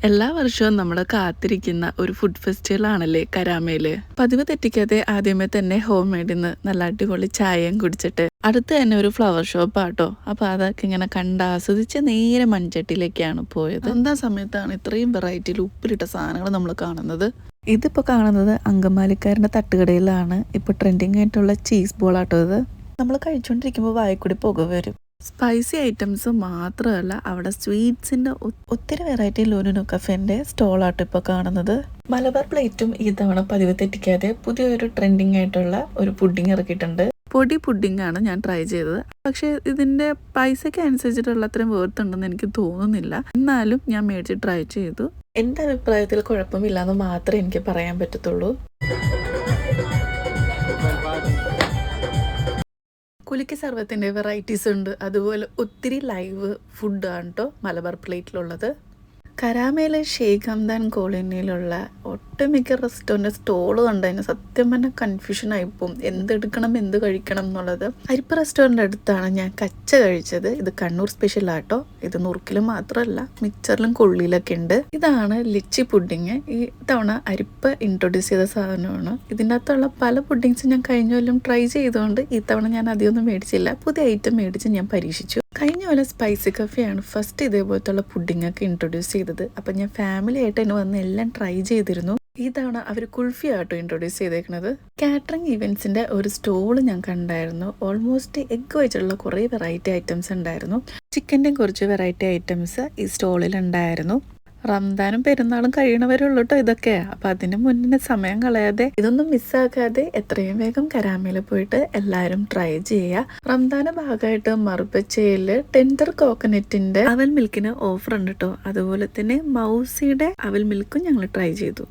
എല്ലാ വർഷവും നമ്മൾ കാത്തിരിക്കുന്ന ഒരു ഫുഡ് ഫെസ്റ്റിവൽ ആണല്ലേ കരാമേല്. പതിവ് തെറ്റിക്കാതെ ആദ്യമേ തന്നെ ഹോം മെയ്ഡിന്ന് നല്ല അടിപൊളി ചായയും കുടിച്ചിട്ട് അടുത്ത് തന്നെ ഒരു ഫ്ലവർ ഷോപ്പ് ആട്ടോ. അപ്പൊ അതൊക്കെ ഇങ്ങനെ കണ്ടാസ്വദിച്ച് നേരെ മൺചട്ടിയിലേക്കാണ് പോയത്. എന്താ സമയത്താണ് ഇത്രയും വെറൈറ്റിയിൽ ഉപ്പിലിട്ട സാധനങ്ങൾ നമ്മൾ കാണുന്നത്. ഇതിപ്പോ കാണുന്നത് അങ്കമാലിക്കാരന്റെ തട്ടുകടയിലാണ് ഇപ്പൊ ട്രെൻഡിങ് ആയിട്ടുള്ള ചീസ് ബോൾ ആട്ടോ. ഇത് നമ്മൾ കഴിച്ചോണ്ടിരിക്കുമ്പോൾ വായിക്കൂടി പുക വരും. സ്പൈസി ഐറ്റംസ് മാത്രമല്ല, അവിടെ സ്വീറ്റ്സിന്റെ ഒത്തിരി വെറൈറ്റി ലുലു കഫേന്റെ സ്റ്റോളാട്ടോ ഇപ്പോൾ കാണുന്നത്. മലബാർ പ്ലേറ്റും ഈ തവണ പതിവ് തെറ്റിക്കാതെ പുതിയൊരു ട്രെൻഡിങ് ആയിട്ടുള്ള ഒരു പുഡിംഗ് ഇറക്കിയിട്ടുണ്ട്. പൊടി പുഡിംഗ് ആണ് ഞാൻ ട്രൈ ചെയ്തത്. പക്ഷെ ഇതിന്റെ പൈസയ്ക്ക് അനുസരിച്ചിട്ടുള്ള അത്രയും വേർത്തുണ്ടെന്ന് എനിക്ക് തോന്നുന്നില്ല. എന്നാലും ഞാൻ മേടിച്ച് ട്രൈ ചെയ്തു. എന്റെ അഭിപ്രായത്തിൽ കുഴപ്പമില്ലാന്ന് മാത്രമേ എനിക്ക് പറയാൻ പറ്റത്തുള്ളൂ. കുലുക്കി സർവത്തിൻ്റെ വെറൈറ്റീസ് ഉണ്ട്. അതുപോലെ ഒത്തിരി ലൈവ് ഫുഡാണ് കേട്ടോ മലബാർ പ്ലേറ്റിലുള്ളത്. കരാമയിലെ ഷെയ്ഖ് ഹംദാൻ കോളനിയിലുള്ള ഒട്ടുമിക്ക റെസ്റ്റോറൻറ്റ് സ്റ്റോള് കണ്ടതിന് സത്യം പറഞ്ഞാൽ കൺഫ്യൂഷൻ ആയിപ്പോവും, എന്തെടുക്കണം എന്ത് കഴിക്കണം എന്നുള്ളത്. അരിപ്പ് റെസ്റ്റോറൻറ്റ് അടുത്താണ് ഞാൻ കച്ച കഴിച്ചത്. ഇത് കണ്ണൂർ സ്പെഷ്യൽ ആട്ടോ. ഇത് നുറുക്കിലും മാത്രമല്ല മിക്സറിലും കൊള്ളിയിലൊക്കെ ഉണ്ട്. ഇതാണ് ലിച്ചി പുഡിങ്. ഈ തവണ അരിപ്പ് ഇൻട്രൊഡ്യൂസ് ചെയ്ത സാധനമാണ്. ഇതിൻ്റെ അകത്തുള്ള പല പുഡിങ്സും ഞാൻ കഴിഞ്ഞ കൊല്ലം ട്രൈ ചെയ്തുകൊണ്ട് ഈ തവണ ഞാൻ അധികമൊന്നും മേടിച്ചില്ല. പുതിയ ഐറ്റം മേടിച്ച് ഞാൻ പരീക്ഷിച്ചു. കഴിഞ്ഞ പോലെ സ്പൈസി കഫേയാണ് ഫസ്റ്റ് ഇതേപോലത്തുള്ള പുഡിംഗ് ഒക്കെ ഇൻട്രൊഡ്യൂസ് ചെയ്തത്. അപ്പം ഞാൻ ഫാമിലി ആയിട്ട് തന്നെ വന്ന് എല്ലാം ട്രൈ ചെയ്തിരുന്നു. ഈ തവണ അവർ കുൾഫി ആട്ടോ ഇൻട്രൊഡ്യൂസ് ചെയ്തേക്കുന്നത്. കാറ്ററിംഗ് ഇവന്റ്സിന്റെ ഒരു സ്റ്റോള് ഞാൻ കണ്ടായിരുന്നു. ഓൾമോസ്റ്റ് എഗ് വെച്ചിട്ടുള്ള കുറേ വെറൈറ്റി ഐറ്റംസ് ഉണ്ടായിരുന്നു. ചിക്കൻ്റെ കുറച്ച് വെറൈറ്റി ഐറ്റംസ് ഈ സ്റ്റോളിൽ ഉണ്ടായിരുന്നു. റംദാനും പെരുന്നാളും കഴിയണവരുള്ളൂ കേട്ടോ ഇതൊക്കെ. അപ്പൊ അതിന് മുന്നേ സമയം കളയാതെ ഇതൊന്നും മിസ്സാക്കാതെ എത്രയും വേഗം കരാമയിൽ പോയിട്ട് എല്ലാവരും ട്രൈ ചെയ്യുക. റംദാന്റെ ഭാഗമായിട്ട് മറുപച്ചയില് ടെൻഡർ കോക്കനറ്റിന്റെ അവൽ മിൽക്കിന് ഓഫർ ഉണ്ട് കേട്ടോ. അതുപോലെ തന്നെ മൗസിയുടെ അവൽ മിൽക്കും ഞങ്ങൾ ട്രൈ ചെയ്തു.